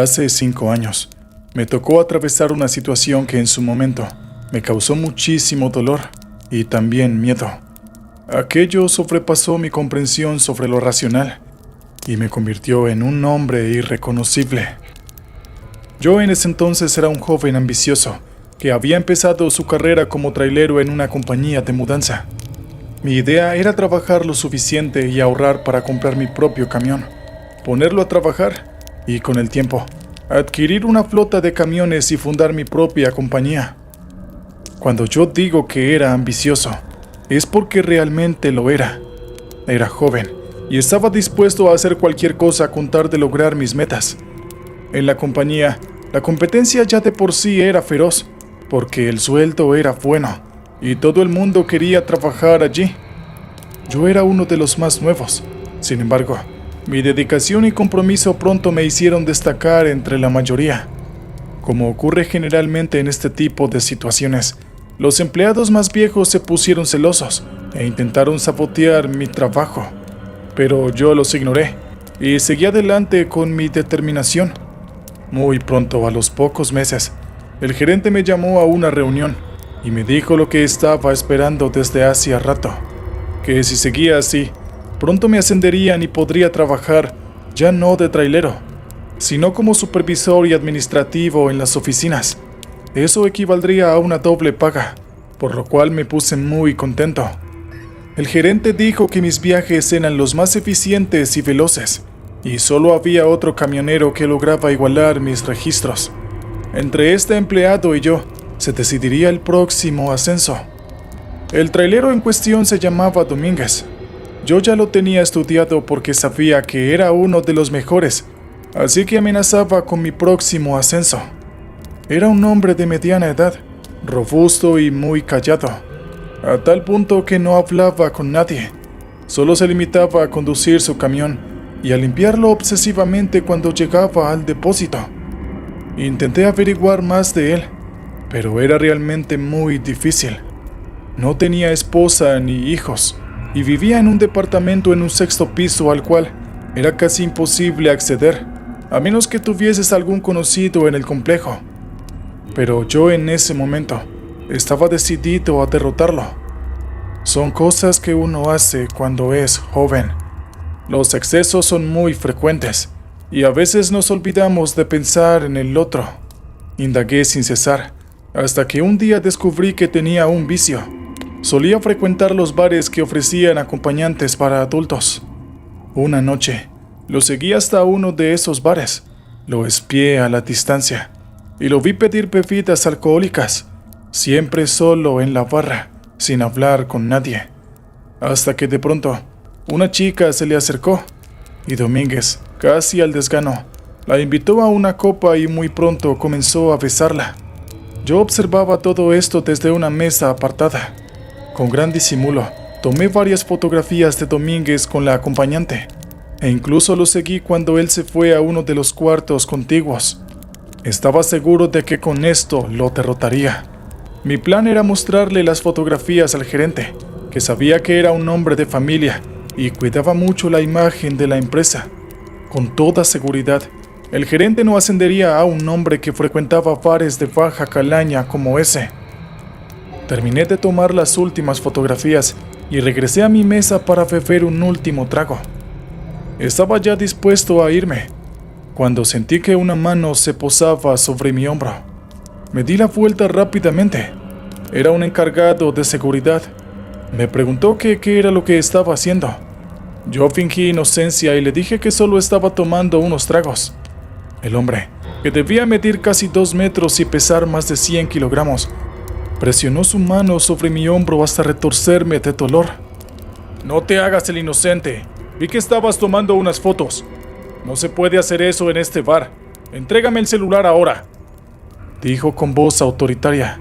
Hace 5 años, me tocó atravesar una situación que en su momento me causó muchísimo dolor y también miedo. Aquello sobrepasó mi comprensión sobre lo racional y me convirtió en un hombre irreconocible. Yo en ese entonces era un joven ambicioso que había empezado su carrera como trailero en una compañía de mudanza. Mi idea era trabajar lo suficiente y ahorrar para comprar mi propio camión, ponerlo a trabajar y, con el tiempo, adquirir una flota de camiones y fundar mi propia compañía. Cuando yo digo que era ambicioso, es porque realmente lo era. Era joven y estaba dispuesto a hacer cualquier cosa con tal de lograr mis metas. En la compañía, la competencia ya de por sí era feroz, porque el sueldo era bueno y todo el mundo quería trabajar allí. Yo era uno de los más nuevos. Sin embargo, mi dedicación y compromiso pronto me hicieron destacar entre la mayoría. Como ocurre generalmente en este tipo de situaciones, los empleados más viejos se pusieron celosos e intentaron sabotear mi trabajo. Pero yo los ignoré y seguí adelante con mi determinación. Muy pronto, a los pocos meses, el gerente me llamó a una reunión y me dijo lo que estaba esperando desde hacía rato, que si seguía así, pronto me ascenderían y podría trabajar ya no de trailero, sino como supervisor y administrativo en las oficinas. Eso equivaldría a una doble paga, por lo cual me puse muy contento. El gerente dijo que mis viajes eran los más eficientes y veloces, y solo había otro camionero que lograba igualar mis registros. Entre este empleado y yo, se decidiría el próximo ascenso. El trailero en cuestión se llamaba Domínguez. Yo ya lo tenía estudiado porque sabía que era uno de los mejores, así que amenazaba con mi próximo ascenso. Era un hombre de mediana edad, robusto y muy callado, a tal punto que no hablaba con nadie. Solo se limitaba a conducir su camión y a limpiarlo obsesivamente cuando llegaba al depósito. Intenté averiguar más de él, pero era realmente muy difícil. No tenía esposa ni hijos, y vivía en un departamento en un 6º piso al cual era casi imposible acceder, a menos que tuvieses algún conocido en el complejo. Pero yo en ese momento estaba decidido a derrotarlo. Son cosas que uno hace cuando es joven. Los excesos son muy frecuentes, y a veces nos olvidamos de pensar en el otro. Indagué sin cesar, hasta que un día descubrí que tenía un vicio. Solía frecuentar los bares que ofrecían acompañantes para adultos. Una noche, lo seguí hasta uno de esos bares. Lo espié a la distancia y lo vi pedir bebidas alcohólicas, siempre solo en la barra, sin hablar con nadie. Hasta que de pronto, una chica se le acercó y Domínguez, casi al desgano, la invitó a una copa y muy pronto comenzó a besarla. Yo observaba todo esto desde una mesa apartada. Con gran disimulo, tomé varias fotografías de Domínguez con la acompañante, e incluso lo seguí cuando él se fue a uno de los cuartos contiguos. Estaba seguro de que con esto lo derrotaría. Mi plan era mostrarle las fotografías al gerente, que sabía que era un hombre de familia y cuidaba mucho la imagen de la empresa. Con toda seguridad, el gerente no ascendería a un hombre que frecuentaba bares de baja calaña como ese. Terminé de tomar las últimas fotografías y regresé a mi mesa para beber un último trago. Estaba ya dispuesto a irme, cuando sentí que una mano se posaba sobre mi hombro. Me di la vuelta rápidamente. Era un encargado de seguridad. Me preguntó qué era lo que estaba haciendo. Yo fingí inocencia y le dije que solo estaba tomando unos tragos. El hombre, que debía medir casi 2 metros y pesar más de 100 kilogramos, presionó su mano sobre mi hombro hasta retorcerme de dolor. «No te hagas el inocente. Vi que estabas tomando unas fotos. No se puede hacer eso en este bar. Entrégame el celular ahora», dijo con voz autoritaria.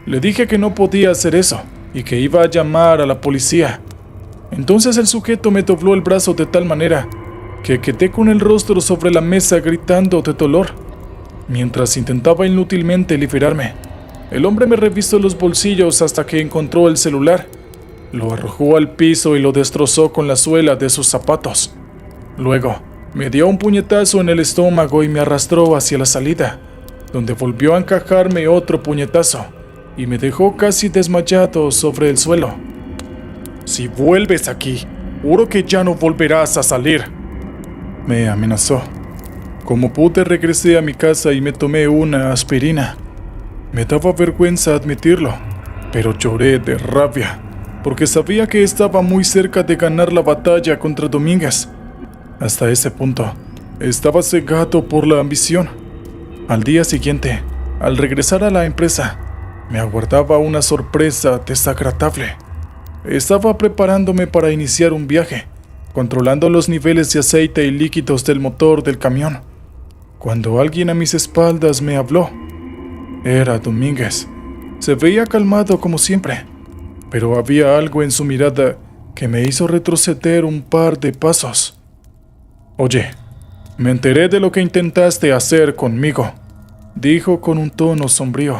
Le dije que no podía hacer eso y que iba a llamar a la policía. Entonces el sujeto me dobló el brazo de tal manera que quedé con el rostro sobre la mesa gritando de dolor. Mientras intentaba inútilmente liberarme, el hombre me revisó los bolsillos hasta que encontró el celular. Lo arrojó al piso y lo destrozó con la suela de sus zapatos. Luego, Me dio un puñetazo en el estómago y me arrastró hacia la salida, donde volvió a encajarme otro puñetazo y me dejó casi desmayado sobre el suelo. Si vuelves aquí, juro que ya no volverás a salir, me amenazó. Como pude, regresé a mi casa y me tomé una aspirina. Me daba vergüenza admitirlo, pero lloré de rabia, porque sabía que estaba muy cerca de ganar la batalla contra Domínguez. Hasta ese punto, estaba cegado por la ambición. Al día siguiente, al regresar a la empresa, me aguardaba una sorpresa desagradable. Estaba preparándome para iniciar un viaje, controlando los niveles de aceite y líquidos del motor del camión, cuando alguien a mis espaldas me habló. Era Domínguez. Se veía calmado como siempre, pero había algo en su mirada que me hizo retroceder un par de pasos. Oye, me enteré de lo que intentaste hacer conmigo, dijo con un tono sombrío.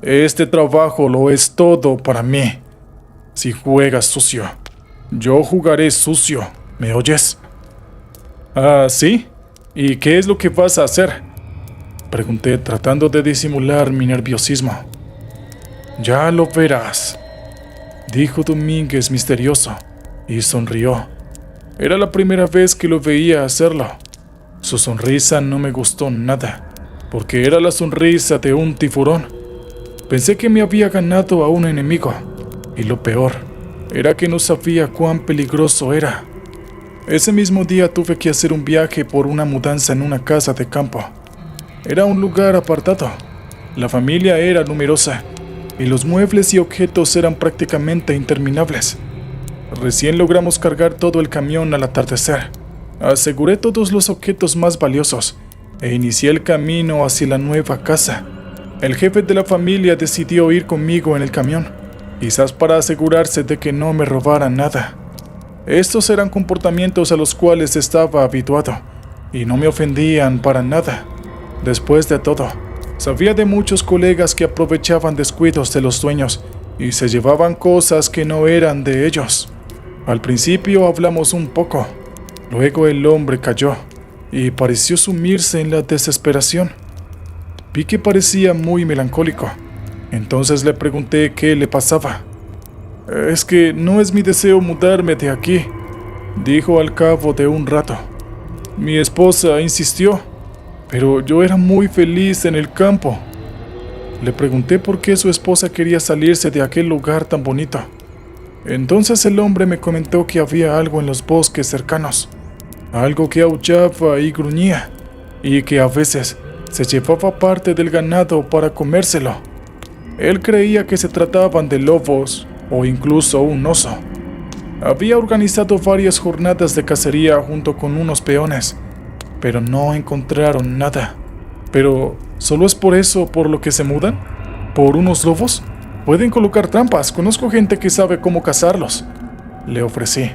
Este trabajo lo es todo para mí. Si juegas sucio, yo jugaré sucio, ¿me oyes? ¿Ah, sí? ¿Y qué es lo que vas a hacer?, pregunté tratando de disimular mi nerviosismo. Ya lo verás, dijo Domínguez misterioso, y sonrió. Era la primera vez que lo veía hacerlo. Su sonrisa no me gustó nada, porque era la sonrisa de un tiburón. Pensé que me había ganado a un enemigo, y lo peor era que no sabía cuán peligroso era. Ese mismo día tuve que hacer un viaje por una mudanza en una casa de campo. Era un lugar apartado. La familia era numerosa, y los muebles y objetos eran prácticamente interminables. Recién logramos cargar todo el camión al atardecer. Aseguré todos los objetos más valiosos e inicié el camino hacia la nueva casa. El jefe de la familia decidió ir conmigo en el camión, quizás para asegurarse de que no me robaran nada. Estos eran comportamientos a los cuales estaba habituado y no me ofendían para nada. Después de todo, sabía de muchos colegas que aprovechaban descuidos de los dueños y se llevaban cosas que no eran de ellos. Al principio hablamos un poco, luego el hombre calló y pareció sumirse en la desesperación. Vi que parecía muy melancólico, entonces le pregunté qué le pasaba. Es que no es mi deseo mudarme de aquí, dijo al cabo de un rato. Mi esposa insistió, pero yo era muy feliz en el campo. Le pregunté por qué su esposa quería salirse de aquel lugar tan bonito. Entonces el hombre me comentó que había algo en los bosques cercanos, algo que aullaba y gruñía, y que a veces se llevaba parte del ganado para comérselo. Él creía que se trataban de lobos o incluso un oso. Había organizado varias jornadas de cacería junto con unos peones, pero no encontraron nada. ¿Pero solo es por eso por lo que se mudan? ¿Por unos lobos? Pueden colocar trampas, conozco gente que sabe cómo cazarlos, le ofrecí.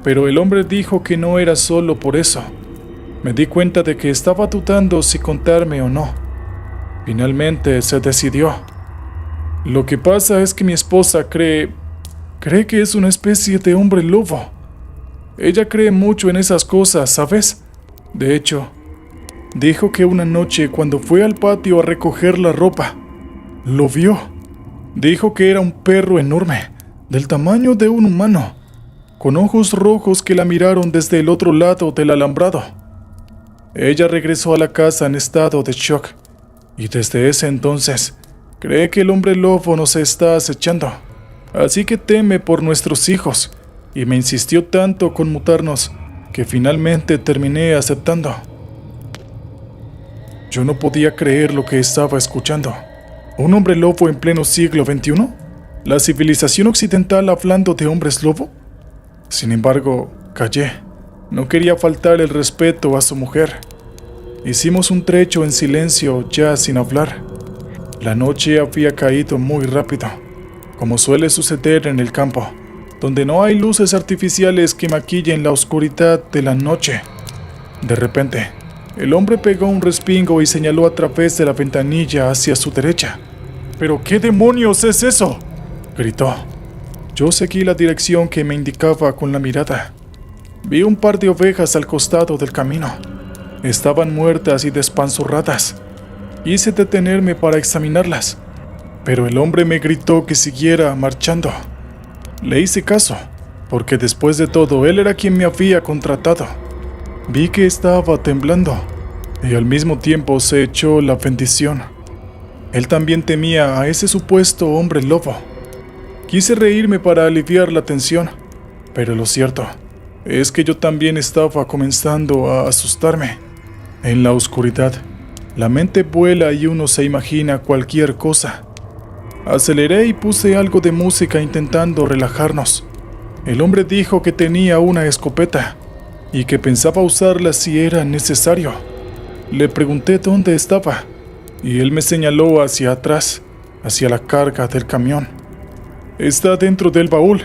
Pero el hombre dijo que no era solo por eso. Me di cuenta de que estaba dudando si contarme o no. Finalmente se decidió. Lo que pasa es que mi esposa cree que es una especie de hombre lobo. Ella cree mucho en esas cosas, ¿sabes? De hecho, dijo que una noche cuando fue al patio a recoger la ropa, lo vio. Dijo que era un perro enorme, del tamaño de un humano, con ojos rojos que la miraron desde el otro lado del alambrado. Ella regresó a la casa en estado de shock, y desde ese entonces cree que el hombre lobo nos está acechando, así que teme por nuestros hijos, y me insistió tanto con mudarnos que finalmente terminé aceptando. Yo no podía creer lo que estaba escuchando. ¿Un hombre lobo en pleno siglo XXI? ¿La civilización occidental hablando de hombres lobo? Sin embargo, callé. No quería faltar el respeto a su mujer. Hicimos un trecho en silencio, ya sin hablar. La noche había caído muy rápido, como suele suceder en el campo, donde no hay luces artificiales que maquillen la oscuridad de la noche. De repente, el hombre pegó un respingo y señaló a través de la ventanilla hacia su derecha. ¿Pero qué demonios es eso?, gritó. Yo seguí la dirección que me indicaba con la mirada. Vi un par de ovejas al costado del camino. Estaban muertas y despanzurradas. Quise detenerme para examinarlas, pero el hombre me gritó que siguiera marchando. Le hice caso, porque después de todo él era quien me había contratado. Vi que estaba temblando y al mismo tiempo se echó la bendición. Él también temía a ese supuesto hombre lobo. Quise reírme para aliviar la tensión, pero lo cierto es que yo también estaba comenzando a asustarme. En la oscuridad, la mente vuela y uno se imagina cualquier cosa. Aceleré y puse algo de música intentando relajarnos. El hombre dijo que tenía una escopeta y que pensaba usarla si era necesario. Le pregunté dónde estaba y él me señaló hacia atrás, hacia la carga del camión. «Está dentro del baúl»,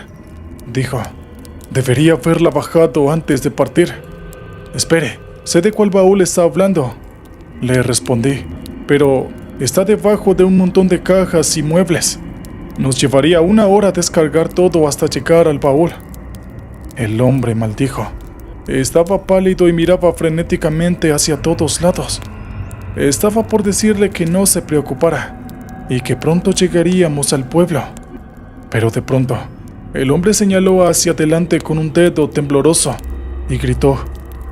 dijo. «Debería haberla bajado antes de partir». «Espere, sé de cuál baúl está hablando», le respondí, «pero está debajo de un montón de cajas y muebles. Nos llevaría 1 hora descargar todo hasta llegar al baúl». El hombre maldijo. Estaba pálido y miraba frenéticamente hacia todos lados. Estaba por decirle que no se preocupara y que pronto llegaríamos al pueblo. Pero de pronto, el hombre señaló hacia adelante con un dedo tembloroso y gritó: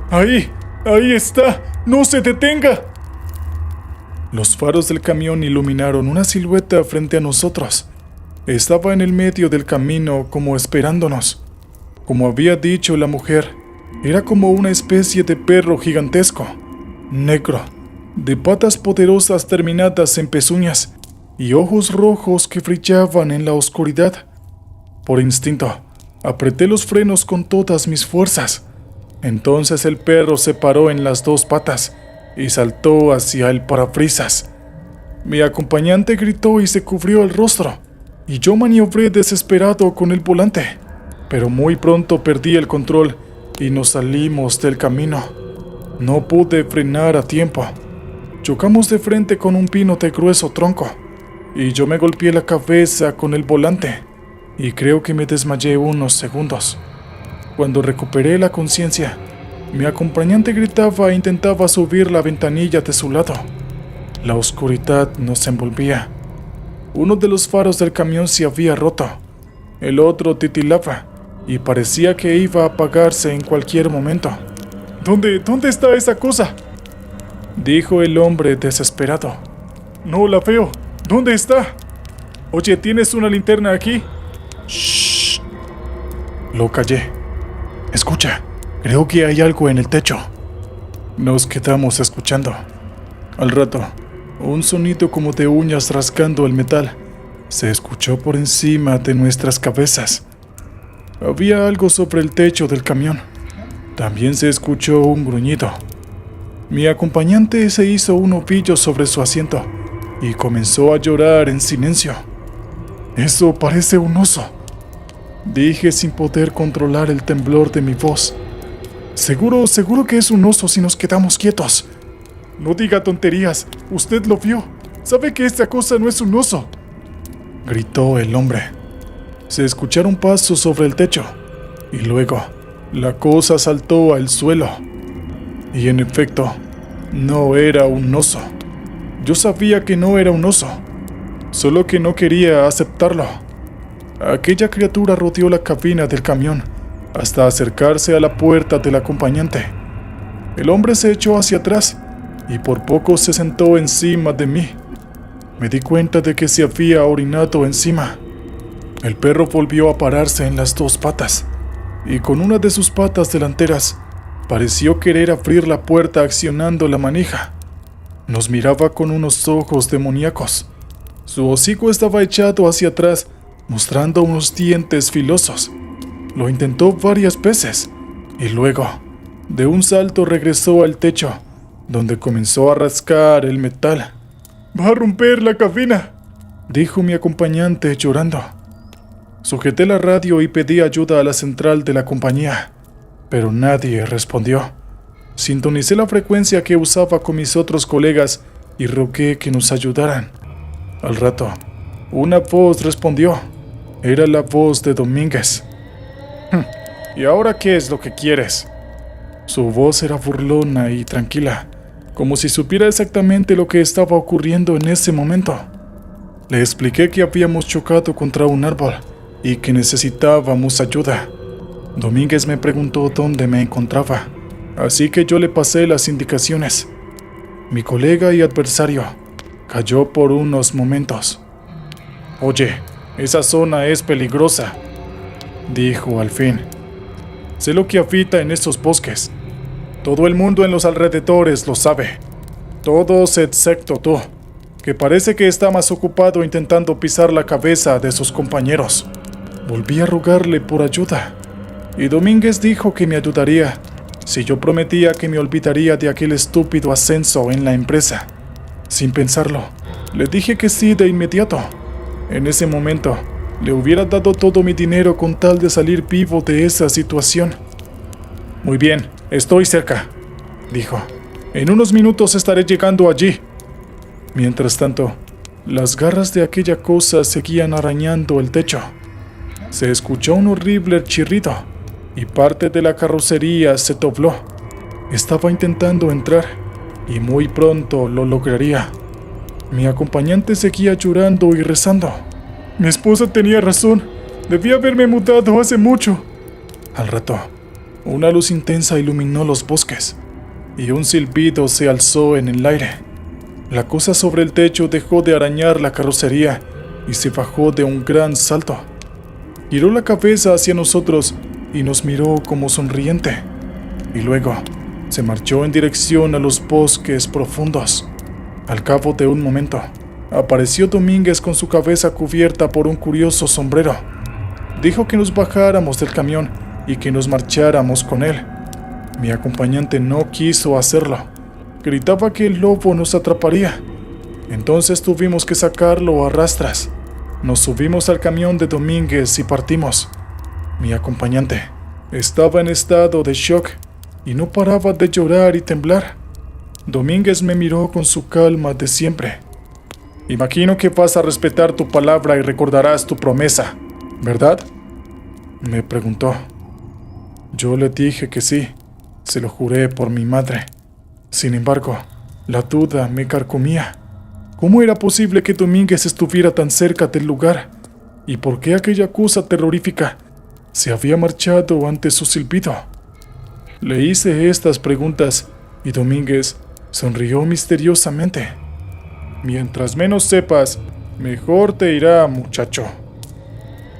«¡Ahí! ¡Ahí está! ¡No se detenga!». Los faros del camión iluminaron una silueta frente a nosotros. Estaba en el medio del camino, como esperándonos. Como había dicho la mujer, era como una especie de perro gigantesco, negro, de patas poderosas terminadas en pezuñas y ojos rojos que brillaban en la oscuridad. Por instinto, apreté los frenos con todas mis fuerzas. Entonces el perro se paró en las 2 patas y saltó hacia el parabrisas. Mi acompañante gritó y se cubrió el rostro, y yo maniobré desesperado con el volante, pero muy pronto perdí el control y nos salimos del camino. No pude frenar a tiempo. Chocamos de frente con un pino de grueso tronco, y yo me golpeé la cabeza con el volante, y creo que me desmayé unos segundos. Cuando recuperé la conciencia, mi acompañante gritaba e intentaba subir la ventanilla de su lado. La oscuridad nos envolvía. Uno de los faros del camión se había roto. El otro titilaba y parecía que iba a apagarse en cualquier momento. ¿Dónde está esa cosa?», dijo el hombre desesperado. «No la veo. ¿Dónde está? Oye, ¿tienes una linterna aquí?». «Shh». Lo callé. «Escucha, creo que hay algo en el techo». Nos quedamos escuchando. Al rato, un sonido como de uñas rasgando el metal se escuchó por encima de nuestras cabezas. Había algo sobre el techo del camión. También se escuchó un gruñido. Mi acompañante se hizo un ovillo sobre su asiento y comenzó a llorar en silencio. «Eso parece un oso», dije sin poder controlar el temblor de mi voz. Seguro que es un oso si nos quedamos quietos». «No diga tonterías, usted lo vio. Sabe que esta cosa no es un oso», gritó el hombre. Se escucharon pasos sobre el techo y luego la cosa saltó al suelo. Y en efecto, no era un oso. Yo sabía que no era un oso, solo que no quería aceptarlo. Aquella criatura rodeó la cabina del camión hasta acercarse a la puerta del acompañante. El hombre se echó hacia atrás y por poco se sentó encima de mí. Me di cuenta de que se había orinado encima. El perro volvió a pararse en las 2 patas y con una de sus patas delanteras pareció querer abrir la puerta accionando la manija. Nos miraba con unos ojos demoníacos. Su hocico estaba echado hacia atrás, mostrando unos dientes filosos. Lo intentó varias veces y luego, de un salto, regresó al techo, donde comenzó a rascar el metal. «Va a romper la cabina», dijo mi acompañante llorando. Sujeté la radio y pedí ayuda a la central de la compañía, pero nadie respondió. Sintonicé la frecuencia que usaba con mis otros colegas y rogué que nos ayudaran. Al rato, una voz respondió. Era la voz de Domínguez. ¿Y ahora qué es lo que quieres? Su voz era burlona y tranquila, como si supiera exactamente lo que estaba ocurriendo en ese momento. Le expliqué que habíamos chocado contra un árbol y que necesitábamos ayuda. Domínguez me preguntó dónde me encontraba, así que yo le pasé las indicaciones. Mi colega y adversario calló por unos momentos. «Oye, esa zona es peligrosa», dijo al fin. «Sé lo que habita en estos bosques. Todo el mundo en los alrededores lo sabe. Todos excepto tú, que parece que está más ocupado intentando pisar la cabeza de sus compañeros». Volví a rogarle por ayuda, y Domínguez dijo que me ayudaría si yo prometía que me olvidaría de aquel estúpido ascenso en la empresa. Sin pensarlo, le dije que sí de inmediato. En ese momento, le hubiera dado todo mi dinero con tal de salir vivo de esa situación. «Muy bien, estoy cerca», dijo. «En unos minutos estaré llegando allí». Mientras tanto, las garras de aquella cosa seguían arañando el techo. Se escuchó un horrible chirrido y parte de la carrocería se dobló. Estaba intentando entrar y muy pronto lo lograría. Mi acompañante seguía llorando y rezando. «Mi esposa tenía razón. Debí haberme mudado hace mucho». Al rato, una luz intensa iluminó los bosques y un silbido se alzó en el aire. La cosa sobre el techo dejó de arañar la carrocería y se bajó de un gran salto. Giró la cabeza hacia nosotros y nos miró como sonriente, y luego se marchó en dirección a los bosques profundos. Al cabo de un momento, apareció Domínguez con su cabeza cubierta por un curioso sombrero. Dijo que nos bajáramos del camión y que nos marcháramos con él. Mi acompañante no quiso hacerlo. Gritaba que el lobo nos atraparía. Entonces tuvimos que sacarlo a rastras. Nos subimos al camión de Domínguez y partimos. Mi acompañante estaba en estado de shock y no paraba de llorar y temblar. Domínguez me miró con su calma de siempre. «Imagino que vas a respetar tu palabra y recordarás tu promesa, ¿verdad?», me preguntó. Yo le dije que sí, se lo juré por mi madre. Sin embargo, la duda me carcomía. ¿Cómo era posible que Domínguez estuviera tan cerca del lugar? ¿Y por qué aquella cosa terrorífica se había marchado ante su silbido? Le hice estas preguntas y Domínguez sonrió misteriosamente. «Mientras menos sepas, mejor te irá, muchacho.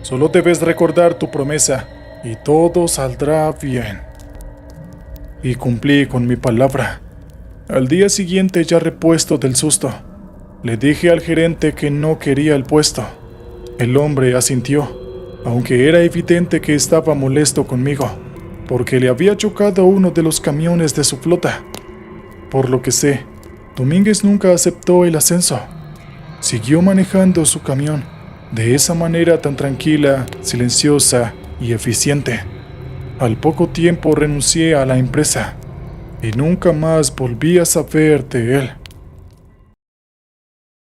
Solo debes recordar tu promesa y todo saldrá bien». Y cumplí con mi palabra. Al día siguiente, ya repuesto del susto, le dije al gerente que no quería el puesto. El hombre asintió, aunque era evidente que estaba molesto conmigo, porque le había chocado uno de los camiones de su flota. Por lo que sé, Domínguez nunca aceptó el ascenso. Siguió manejando su camión de esa manera tan tranquila, silenciosa y eficiente. Al poco tiempo renuncié a la empresa y nunca más volví a saber de él.